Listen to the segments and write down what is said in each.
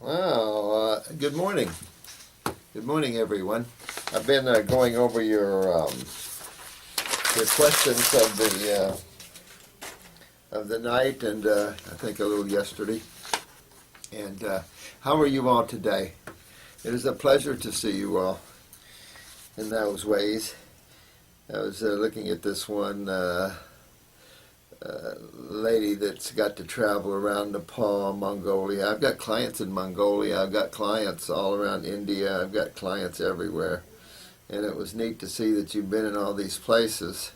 Well, good morning. Good morning, everyone. I've been going over your questions of the night, and I think a little yesterday. And how are you all today? It is a pleasure to see you all in those ways. I was looking at this one lady that's got to travel around Nepal, Mongolia. I've got clients in Mongolia. I've got clients all around India. I've got clients everywhere. And it was neat to see that you've been in all these places.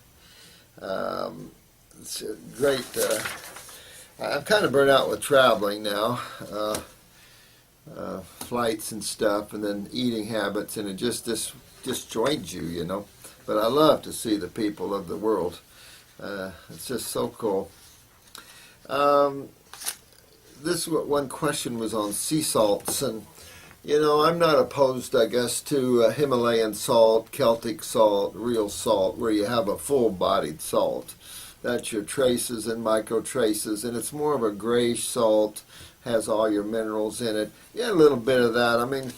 It's great. I'm kind of burnt out with traveling now. Flights and stuff, and then eating habits, and it just disjoins you. But I love to see the people of the world. It's just so cool. This one question was on sea salts, and I'm not opposed, I guess, to Himalayan salt, Celtic salt, real salt, where you have a full-bodied salt. That's your traces and micro traces, and it's more of a grayish salt, has all your minerals in it. Yeah, a little bit of that. I mean,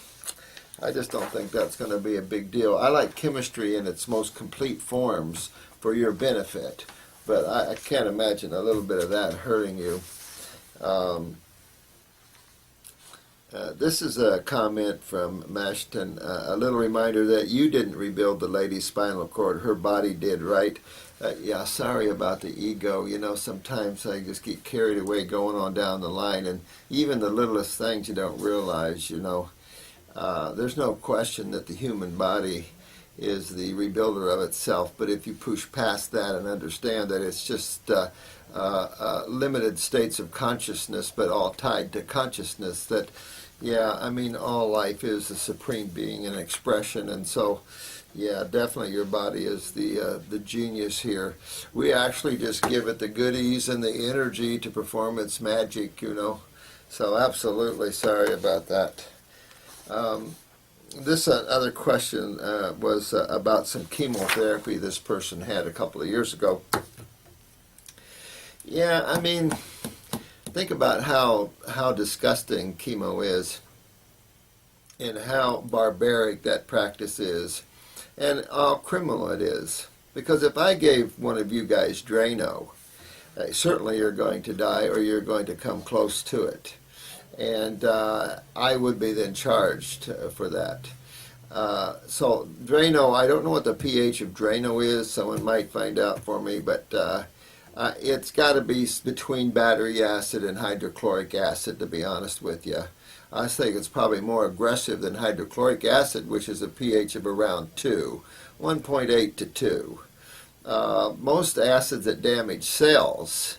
I just don't think that's going to be a big deal. I like chemistry in its most complete forms for your benefit, but I can't imagine a little bit of that hurting you. This is a comment from Mashton. A little reminder that you didn't rebuild the lady's spinal cord. Her body did, right? Yeah, sorry about the ego. Sometimes I just get carried away going on down the line, and even the littlest things you don't realize, There's no question that the human body is the rebuilder of itself, but if you push past that and understand that it's just limited states of consciousness, but all tied to consciousness, that, all life is a supreme being and expression, and so, yeah, definitely your body is the genius here. We actually just give it the goodies and the energy to perform its magic, So absolutely sorry about that. This other question was about some chemotherapy this person had a couple of years ago. Yeah, think about how disgusting chemo is and how barbaric that practice is and how criminal it is. Because if I gave one of you guys Drano, certainly you're going to die or you're going to come close to it. And I would be then charged for that. So Drano, I don't know what the pH of Drano is. Someone might find out for me, but it's got to be between battery acid and hydrochloric acid, to be honest with you. I think it's probably more aggressive than hydrochloric acid, which is a pH of around 2, 1.8 to 2. Most acids that damage cells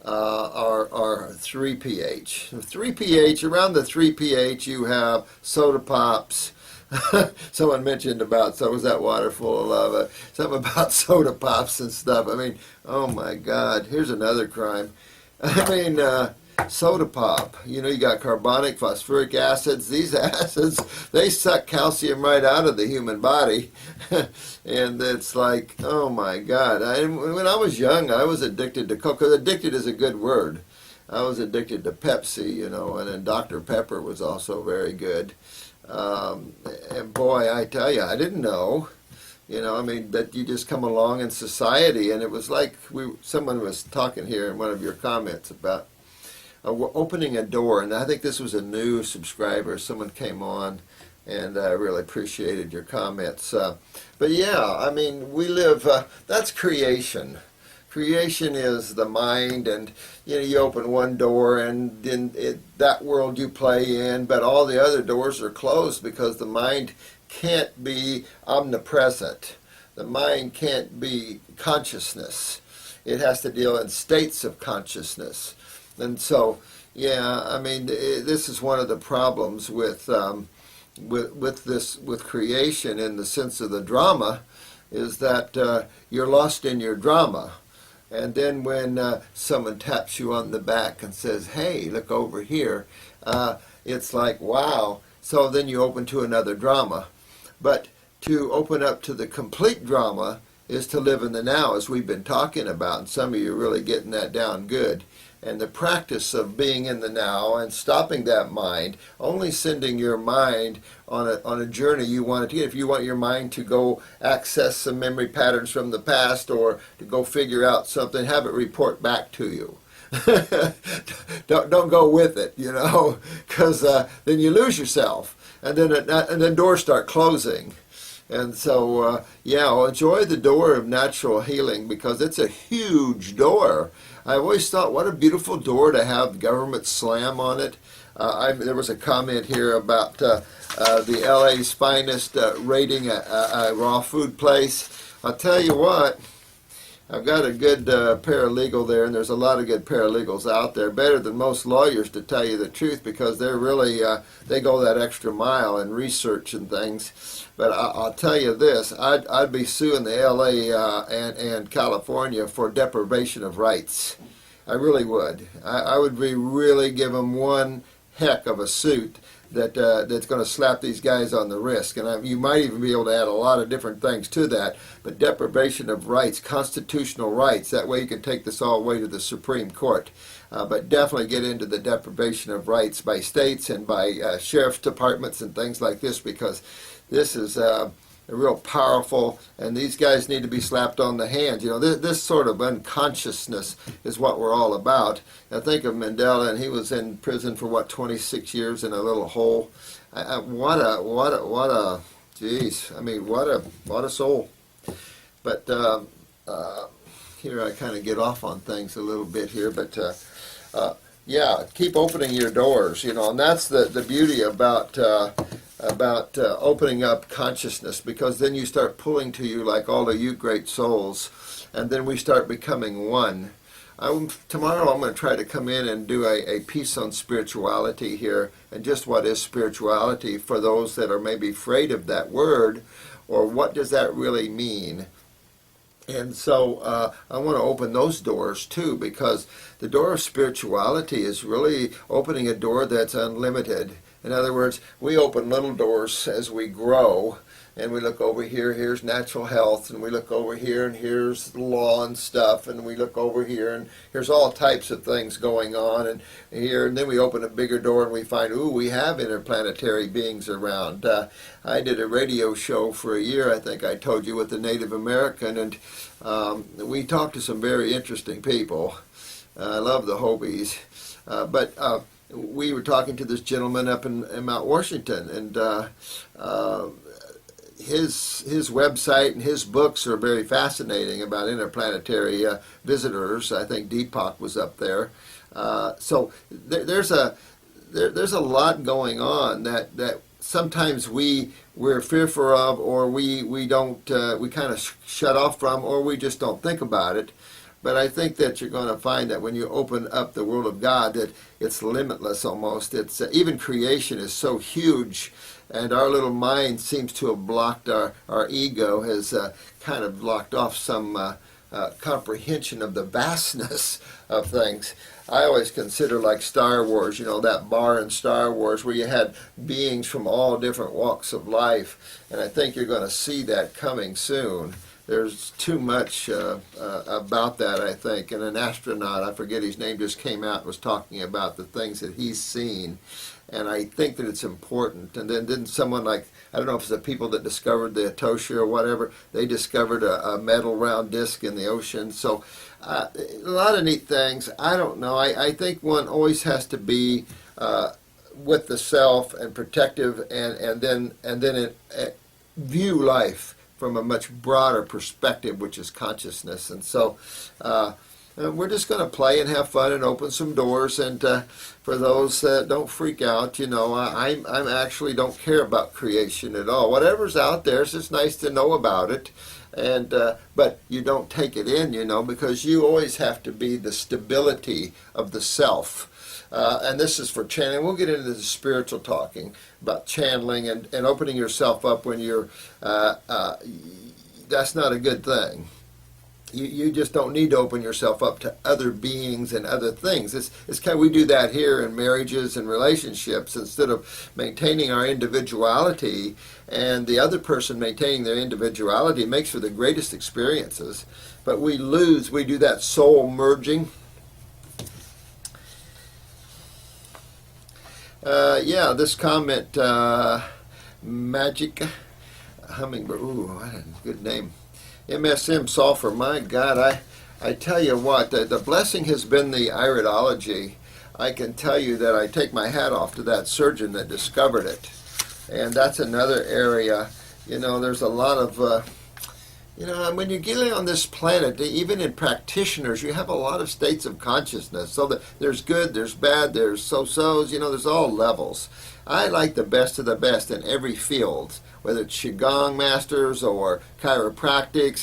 are 3 pH. 3 pH, around the 3 pH you have soda pops. Someone mentioned about, so was that water full of lava? Something about soda pops and stuff. Oh my God, here's another crime. Soda pop. You got carbonic, phosphoric acids. These acids, they suck calcium right out of the human body. And it's like, oh my God. When I was young, I was addicted to Coke. Addicted is a good word. I was addicted to Pepsi, and then Dr. Pepper was also very good. And boy, I tell you, I didn't know. That you just come along in society, and it was like someone was talking here in one of your comments about opening a door, and I think this was a new subscriber. Someone came on, and I really appreciated your comments. But yeah, we live, that's creation. Creation is the mind, and you open one door, and in that world you play in, but all the other doors are closed because the mind can't be omnipresent. The mind can't be consciousness. It has to deal in states of consciousness. And so, yeah, this is one of the problems with creation in the sense of the drama, is that you're lost in your drama. And then when someone taps you on the back and says, hey, look over here, it's like, wow. So then you open to another drama. But to open up to the complete drama is to live in the now, as we've been talking about, and some of you are really getting that down good. And the practice of being in the now and stopping that mind, only sending your mind on a journey you want it to get. If you want your mind to go access some memory patterns from the past or to go figure out something, have it report back to you. don't go with it, because then you lose yourself, and then doors start closing. And so, enjoy the door of natural healing, because it's a huge door. I always thought, what a beautiful door to have government slam on it. There was a comment here about the LA's finest rating a raw food place. I'll tell you what, I've got a good paralegal there, and there's a lot of good paralegals out there, better than most lawyers, to tell you the truth, because they're really, they go that extra mile in research and things. But I'll tell you this, I'd be suing the LA and California for deprivation of rights. I really would. I would be really give them one heck of a suit that's going to slap these guys on the wrist. And you might even be able to add a lot of different things to that. But deprivation of rights, constitutional rights, that way you can take this all the way to the Supreme Court. But definitely get into the deprivation of rights by states and by sheriff's departments and things like this, because this is real powerful, and these guys need to be slapped on the hands. This sort of unconsciousness is what we're all about. I think of Mandela, and he was in prison for 26 years in a little hole. What a soul. But here I kind of get off on things a little bit here, but keep opening your doors, and that's the beauty about opening up consciousness, because then you start pulling to you like all of you great souls, and then we start becoming one. Tomorrow I'm going to try to come in and do a piece on spirituality here, and just what is spirituality for those that are maybe afraid of that word, or what does that really mean. And so I want to open those doors too, because the door of spirituality is really opening a door that's unlimited. In other words, we open little doors as we grow, and we look over here, here's natural health, and we look over here, and here's law and stuff, and we look over here, and here's all types of things going on, and then we open a bigger door, and we find, we have interplanetary beings around. I did a radio show for a year, I think I told you, with a Native American, and we talked to some very interesting people. I love the Hobies, but we were talking to this gentleman up in Mount Washington, and his website and his books are very fascinating about interplanetary visitors. I think Deepak was up there. So there's a lot going on that sometimes we're fearful of, or we don't we kind of shut off from, or we just don't think about it. But I think that you're going to find that when you open up the world of God, that it's limitless almost. It's even creation is so huge, and our little mind seems to have blocked our ego, has kind of blocked off some comprehension of the vastness of things. I always consider like Star Wars, that bar in Star Wars where you had beings from all different walks of life, and I think you're going to see that coming soon. There's too much about that, I think. And an astronaut, I forget his name, just came out and was talking about the things that he's seen. And I think that it's important. And then didn't someone like, I don't know if it's the people that discovered the Atocha or whatever, they discovered a metal round disc in the ocean. So a lot of neat things. I don't know. I think one always has to be with the self and protective, and then view life from a much broader perspective, which is consciousness. And so we're just going to play and have fun and open some doors. And for those that don't freak out, I'm actually don't care about creation at all. Whatever's out there, it's just nice to know about it. And but you don't take it in, because you always have to be the stability of the self. And this is for channeling. We'll get into the spiritual talking about channeling and opening yourself up when you're, that's not a good thing. you just don't need to open yourself up to other beings and other things. It's kind of, we do that here in marriages and relationships. Instead of maintaining our individuality and the other person maintaining their individuality, makes for the greatest experiences. But we do that soul merging. Yeah, this comment, Magic Hummingbird, ooh, what a good name. MSM sulfur, my God, I tell you what, the blessing has been the iridology. I can tell you that I take my hat off to that surgeon that discovered it. And that's another area, there's a lot of, when you're getting on this planet, even in practitioners, you have a lot of states of consciousness. So that there's good, there's bad, there's so-sos, there's all levels. I like the best of the best in every field, whether it's Qigong masters or chiropractics.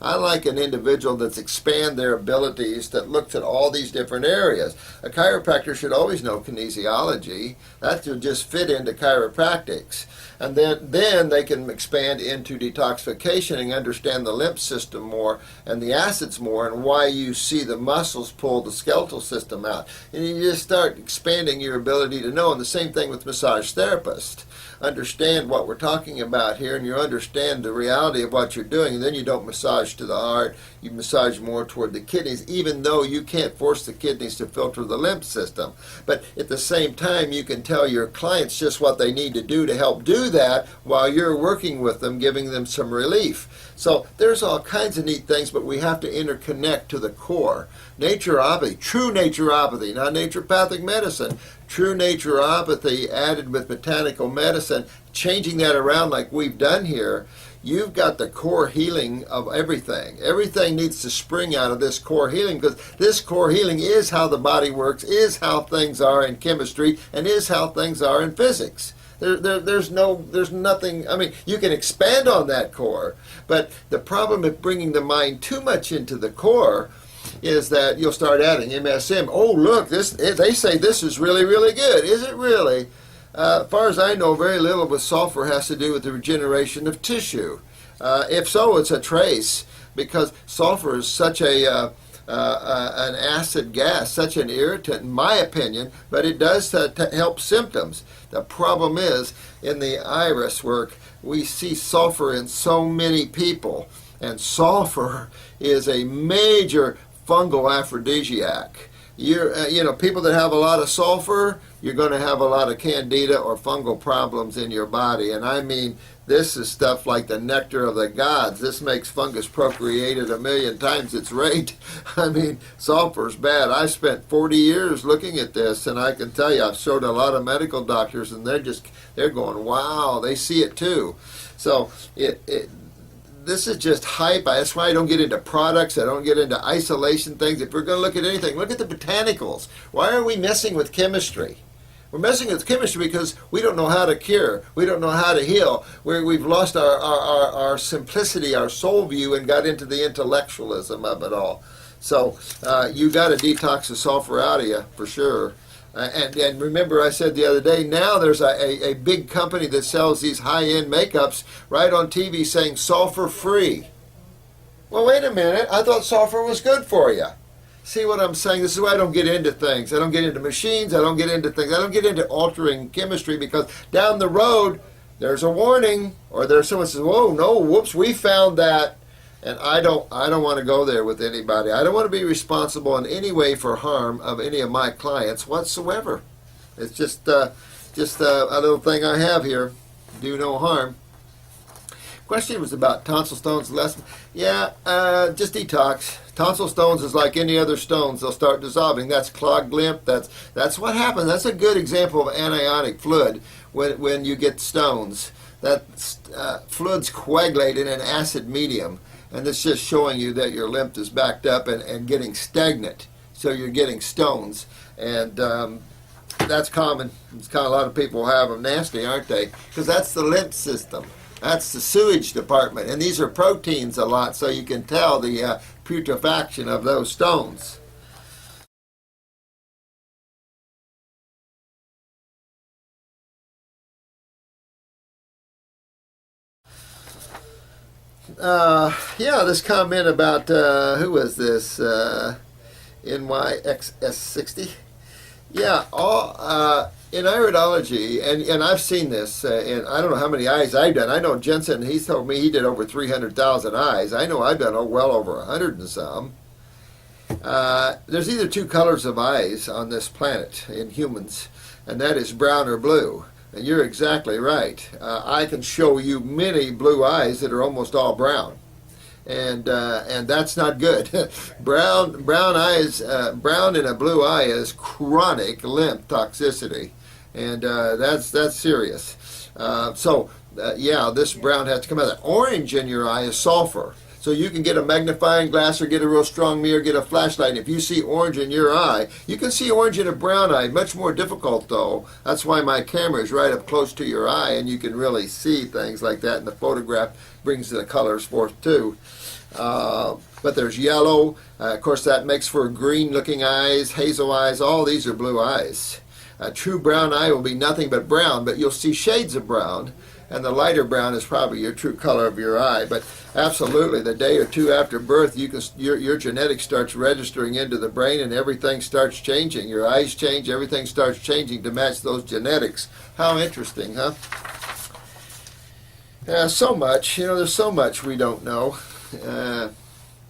I like an individual that's expand their abilities, that looks at all these different areas. A chiropractor should always know kinesiology. That should just fit into chiropractics. And then they can expand into detoxification and understand the lymph system more and the acids more and why you see the muscles pull the skeletal system out. And you just start expanding your ability to know. And the same thing with massage therapists. Understand what we're talking about here, and you understand the reality of what you're doing, and then you don't massage to the heart, you massage more toward the kidneys, even though you can't force the kidneys to filter the lymph system. But at the same time, you can tell your clients just what they need to do to help do that while you're working with them, giving them some relief. So there's all kinds of neat things, but we have to interconnect to the core. Naturopathy, true naturopathy, not naturopathic medicine, true naturopathy added with botanical medicine, changing that around like we've done here. You've got the core healing of everything. Everything needs to spring out of this core healing, because this core healing is how the body works, is how things are in chemistry, and is how things are in physics. There's nothing, I mean, you can expand on that core, but the problem with bringing the mind too much into the core is that you'll start adding MSM. Oh, look, they say this is really, really good. Is it really? As far as I know, very little with sulfur has to do with the regeneration of tissue. If so, it's a trace, because sulfur is such an acid gas, such an irritant, in my opinion, but it does help symptoms. The problem is, in the iris work, we see sulfur in so many people, and sulfur is a major fungal aphrodisiac. People that have a lot of sulfur, you're going to have a lot of candida or fungal problems in your body. And I mean, this is stuff like the nectar of the gods. This makes fungus procreate at 1,000,000 times its rate. I mean, sulfur's bad. I spent 40 years looking at this, and I can tell you, I've showed a lot of medical doctors, and they're going, wow, they see it too. So this is just hype. That's why I don't get into products. I don't get into isolation things. If we're going to look at anything, look at the botanicals. Why are we messing with chemistry? We're messing with chemistry because we don't know how to cure. We don't know how to heal. We've lost our simplicity, our soul view, and got into the intellectualism of it all. So you got to detox the sulfur out of you, for sure. And remember, I said the other day, now there's a big company that sells these high-end makeups right on TV saying sulfur-free. Well, wait a minute. I thought sulfur was good for you. See what I'm saying? This is why I don't get into things. I don't get into machines. I don't get into things. I don't get into altering chemistry, because down the road, there's a warning, or there's someone says, whoa, no, whoops, we found that. And I don't want to go there with anybody. I don't want to be responsible in any way for harm of any of my clients whatsoever. It's just a little thing I have here. Do no harm. Question was about tonsil stones. Yeah, just detox. Tonsil stones is like any other stones. They'll start dissolving. That's clogged lymph. That's what happens. That's a good example of anionic fluid when you get stones. That fluid's coagulate in an acid medium. And it's just showing you that your lymph is backed up and getting stagnant. So you're getting stones. And that's common. It's kind of a lot of people have them. Nasty, aren't they? Because that's the lymph system. That's the sewage department. And these are proteins a lot, so you can tell the putrefaction of those stones. Yeah, this comment about who was this? NYXS60. Yeah, all in iridology, and I've seen this, and I don't know how many eyes I've done. I know Jensen, he's told me he did over 300,000 eyes. I know I've done well over 100 and some. There's either two colors of eyes on this planet in humans, and that is brown or blue. And you're exactly right. I can show you many blue eyes that are almost all brown. And that's not good. brown eyes, brown in a blue eye is chronic lymph toxicity, and that's serious. Yeah, this brown has to come out. Orange in your eye is sulfur. So you can get a magnifying glass or get a real strong mirror, get a flashlight. And if you see orange in your eye, you can see orange in a brown eye. Much more difficult though. That's why my camera is right up close to your eye, and you can really see things like that. And the photograph brings the colors forth too. But there's yellow. Of course, that makes for green-looking eyes, hazel eyes. All these are blue eyes. A true brown eye will be nothing but brown, but you'll see shades of brown. And the lighter brown is probably your true color of your eye. But absolutely, the day or two after birth, your genetics starts registering into the brain, and everything starts changing. Your eyes change, everything starts changing to match those genetics. How interesting, huh? So much. There's so much we don't know.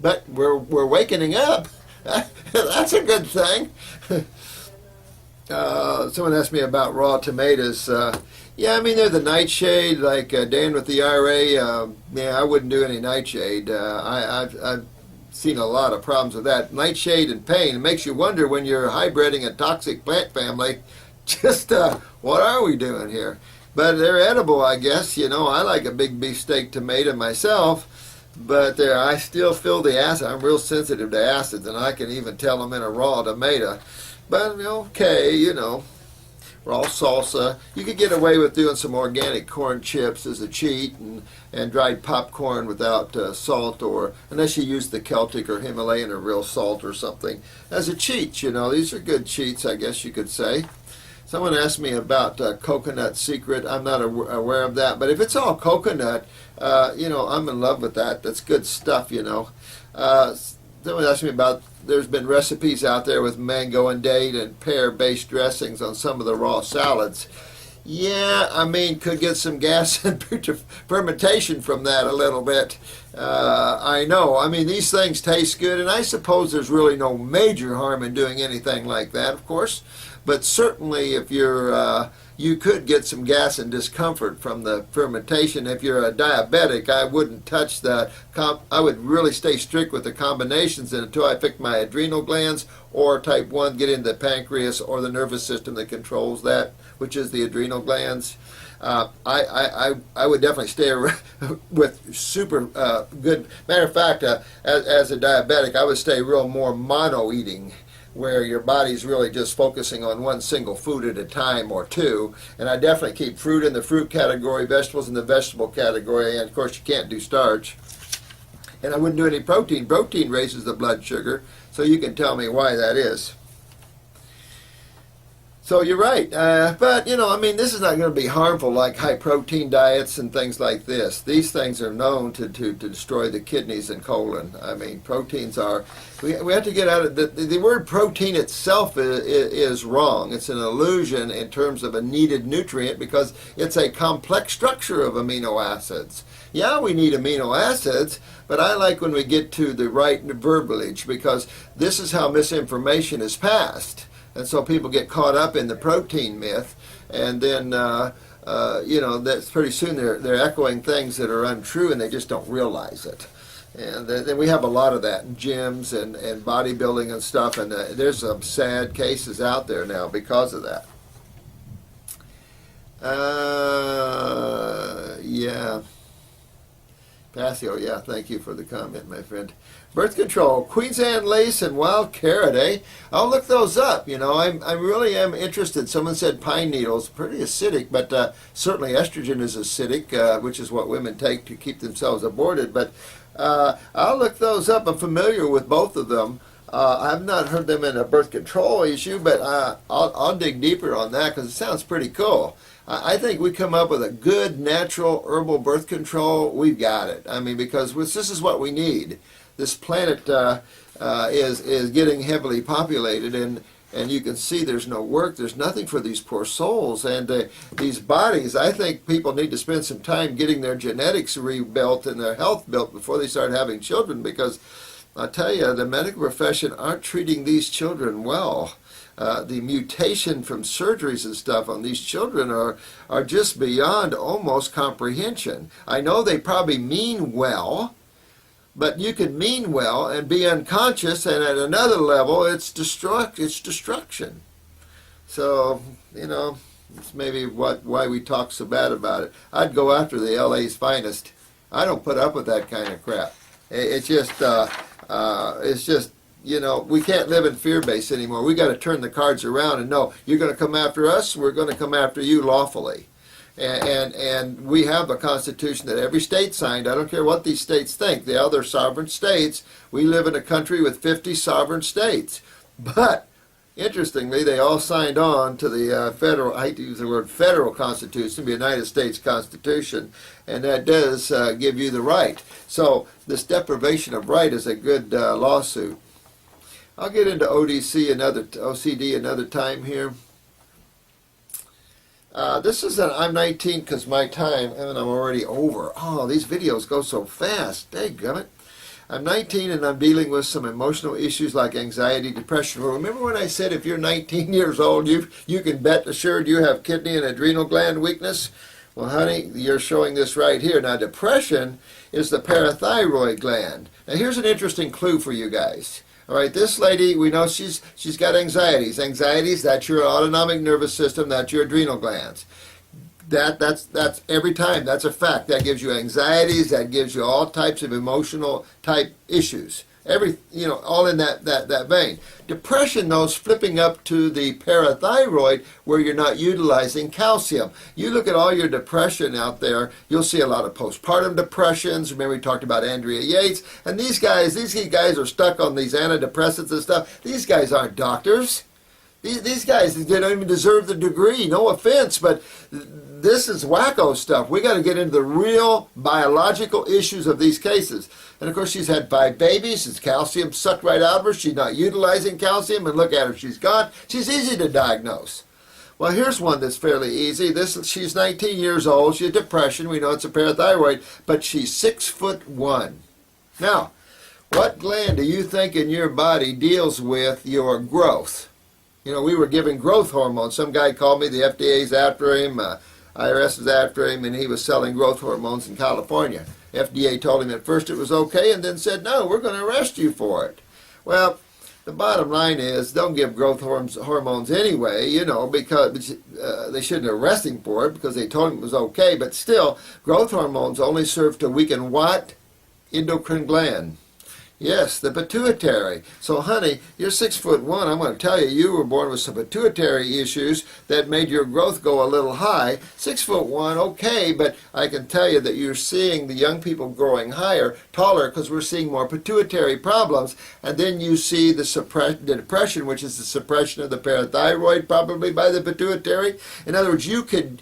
But we're wakening up. That's a good thing. Someone asked me about raw tomatoes. Yeah, I mean, they're the nightshade, like Dan with the IRA. Yeah, I wouldn't do any nightshade. I've seen a lot of problems with that. Nightshade and pain. It makes you wonder when you're hybriding a toxic plant family, just what are we doing here? But they're edible, I guess. I like a big beefsteak tomato myself, but I still feel the acid. I'm real sensitive to acids, and I can even tell them in a raw tomato. But, okay, raw salsa. You could get away with doing some organic corn chips as a cheat, and dried popcorn without salt, or unless you use the Celtic or Himalayan or real salt or something as a cheat. These are good cheats, I guess you could say. Someone asked me about Coconut Secret. I'm not aware of that, but if it's all coconut, I'm in love with that. That's good stuff. Someone asked me about, there's been recipes out there with mango and date and pear-based dressings on some of the raw salads. Yeah, I mean, could get some gas and fermentation from that a little bit. I know. I mean, these things taste good, and I suppose there's really no major harm in doing anything like that, of course. But certainly, if you could get some gas and discomfort from the fermentation. If you're a diabetic, I wouldn't touch that. I would really stay strict with the combinations until I fix my adrenal glands, or type 1, get into the pancreas or the nervous system that controls that, which is the adrenal glands. I would definitely stay with super good. Matter of fact, as a diabetic, I would stay real more mono eating, where your body's really just focusing on one single food at a time or two. And I definitely keep fruit in the fruit category, vegetables in the vegetable category, and of course you can't do starch. And I wouldn't do any protein. Protein raises the blood sugar, so you can tell me why that is. So you're right, but I mean, this is not going to be harmful like high protein diets and things like this. These things are known to destroy the kidneys and colon. I mean, proteins are, we have to get out of, the word protein itself is wrong. It's an illusion in terms of a needed nutrient, because it's a complex structure of amino acids. Yeah, we need amino acids, but I like when we get to the right verbiage, because this is how misinformation is passed. And so people get caught up in the protein myth, and then that's pretty soon they're echoing things that are untrue, and they just don't realize it. And then we have a lot of that in gyms and bodybuilding and stuff, and there's some sad cases out there now because of that. Yeah. Passio, yeah, thank you for the comment, my friend. Birth control, Queensland lace and wild carrot, eh? I'll look those up. I really am interested. Someone said pine needles, pretty acidic, but certainly estrogen is acidic, which is what women take to keep themselves aborted. But I'll look those up. I'm familiar with both of them. I've not heard them in a birth control issue, but I'll dig deeper on that because it sounds pretty cool. I think we come up with a good natural herbal birth control, we've got it. I mean, because this is what we need. This planet is getting heavily populated, and you can see there's no work, there's nothing for these poor souls, and these bodies. I think people need to spend some time getting their genetics rebuilt and their health built before they start having children, because I tell you, the medical profession aren't treating these children well. The mutation from surgeries and stuff on these children are just beyond almost comprehension. I know they probably mean well, but you can mean well and be unconscious, and at another level, it's destruction. So, you know, it's maybe why we talk so bad about it. I'd go after the LA's finest. I don't put up with that kind of crap. It's just, you know, we can't live in fear base anymore. We got to turn the cards around and know, you're going to come after us, we're going to come after you lawfully. And we have a constitution that every state signed. I don't care what these states think. They are their sovereign states. We live in a country with 50 sovereign states. But interestingly, they all signed on to the federal, I hate to use the word federal constitution, the United States Constitution, and that does give you the right. So this deprivation of right is a good lawsuit. I'll get into OCD another time here. This is I'm 19 because my time, and I'm already over. Oh, these videos go so fast. Dadgummit. I'm 19 and I'm dealing with some emotional issues like anxiety, depression. Well, remember when I said if you're 19 years old, you can bet assured you have kidney and adrenal gland weakness? Well, honey, you're showing this right here. Now, depression is the parathyroid gland. Now, here's an interesting clue for you guys. All right, this lady, we know she's got anxieties. Anxieties, that's your autonomic nervous system, that's your adrenal glands. That's every time, that's a fact. That gives you anxieties, that gives you all types of emotional type issues. All in that vein. Depression, though, is flipping up to the parathyroid where you're not utilizing calcium. You look at all your depression out there, you'll see a lot of postpartum depressions. Remember we talked about Andrea Yates. And these guys are stuck on these antidepressants and stuff. These guys aren't doctors. These guys, they don't even deserve the degree. No offense, but this is wacko stuff. We got to get into the real biological issues of these cases. And of course, she's had 5 babies. It's calcium sucked right out of her. She's not utilizing calcium, and look at her. She's gone. She's easy to diagnose. Well, here's one that's fairly easy. She's 19 years old. She has depression. We know it's a parathyroid, but she's 6'1". Now, what gland do you think in your body deals with your growth? You know, we were giving growth hormones. Some guy called me, the FDA's after him, IRS is after him, and he was selling growth hormones in California. FDA told him at first it was okay and then said, no, we're going to arrest you for it. Well, the bottom line is, don't give growth hormones anyway, you know, because they shouldn't arrest him for it because they told him it was okay. But still, growth hormones only serve to weaken what? Endocrine gland. Yes, the pituitary. So, honey, you're 6'1". I'm going to tell you, you were born with some pituitary issues that made your growth go a little high. 6'1", okay, but I can tell you that you're seeing the young people growing higher, taller, because we're seeing more pituitary problems. And then you see the depression, which is the suppression of the parathyroid, probably by the pituitary. In other words, you could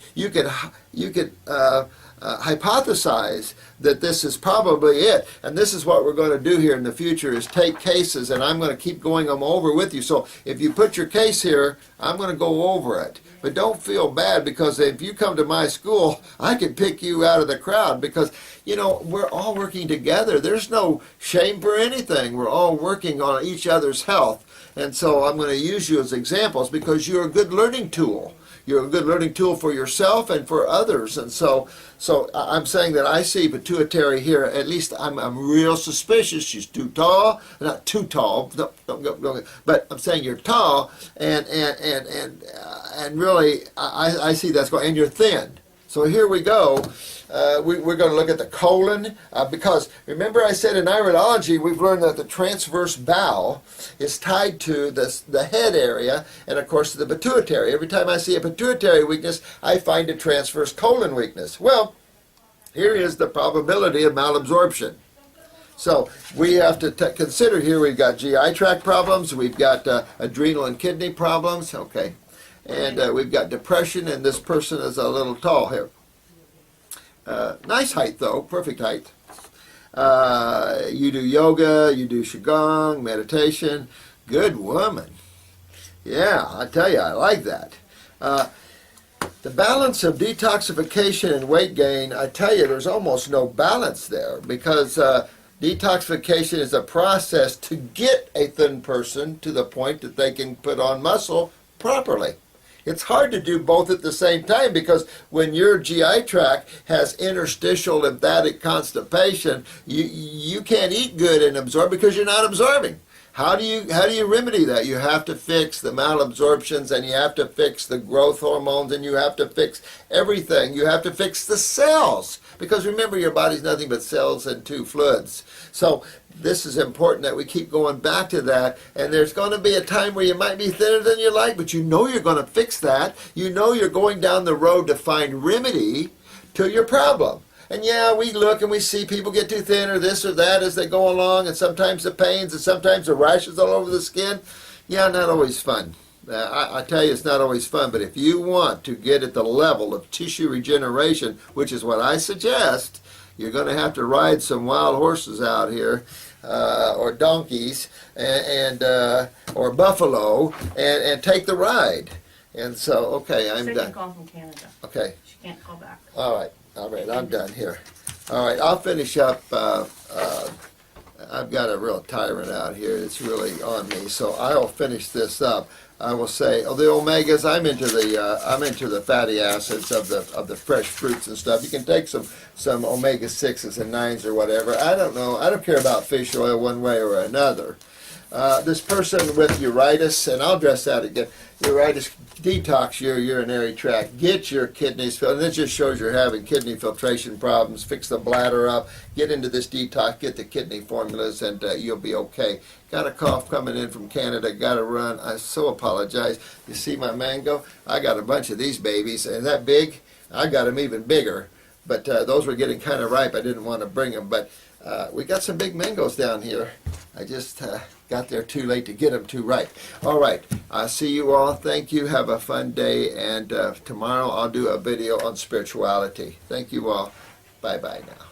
hypothesize that this is probably it, and this is what we're going to do here in the future is take cases, and I'm going to keep going them over with you. So if you put your case here, I'm going to go over it, but don't feel bad, because if you come to my school, I can pick you out of the crowd, because you know we're all working together. There's no shame for anything. We're all working on each other's health, and so I'm going to use you as examples because you're a good learning tool. You're a good learning tool for yourself and for others. And so I'm saying that I see pituitary here. At least I'm real suspicious. She's too tall. Not too tall. Don't, but I'm saying you're tall, and really I see that's going. And you're thin. So here we go. We're going to look at the colon, because remember I said in iridology we've learned that the transverse bowel is tied to the head area and of course to the pituitary. Every time I see a pituitary weakness, I find a transverse colon weakness. Well, here is the probability of malabsorption. So we have to consider here we've got GI tract problems, we've got adrenal and kidney problems, okay, and we've got depression, and this person is a little tall here. Nice height though, perfect height. You do yoga, you do Qigong, meditation. Good woman. Yeah, I tell you, I like that. The balance of detoxification and weight gain, I tell you, there's almost no balance there because detoxification is a process to get a thin person to the point that they can put on muscle properly. It's hard to do both at the same time because when your GI tract has interstitial lymphatic constipation, you can't eat good and absorb because you're not absorbing. How do you remedy that? You have to fix the malabsorptions, and you have to fix the growth hormones, and you have to fix everything. You have to fix the cells because remember, your body's nothing but cells and two fluids. So this is important that we keep going back to that, and there's going to be a time where you might be thinner than you like, but you know you're going to fix that. You know you're going down the road to find remedy to your problem. And yeah, we look and we see people get too thin or this or that as they go along, and sometimes the pains and sometimes the rashes all over the skin. Yeah, not always fun. I tell you, it's not always fun, but if you want to get at the level of tissue regeneration, which is what I suggest, you're going to have to ride some wild horses out here, or donkeys, or buffalo, and take the ride. And so, okay, I'm done. She can call from Canada. Okay. She can't call back. All right, I'm done here. All right, I'll finish up. I've got a real tyrant out here that's really on me, so I'll finish this up. I will say, the omegas. I'm into the fatty acids of the fresh fruits and stuff. You can take some omega 6s and 9s or whatever. I don't know. I don't care about fish oil one way or another. This person with uritis, and I'll address that again. Uritis, detox your urinary tract, get your kidneys filled, and it just shows you're having kidney filtration problems. Fix the bladder up, get into this detox, get the kidney formulas, and you'll be okay. Got a cough coming in from Canada, got to run. I so apologize. You see my mango? I got a bunch of these babies, and that big, I got them even bigger. But those were getting kind of ripe. I didn't want to bring them, but we got some big mangoes down here. I just got there too late to get them too ripe. All right, I'll see you all. Thank you. Have a fun day, and tomorrow I'll do a video on spirituality. Thank you all. Bye-bye now.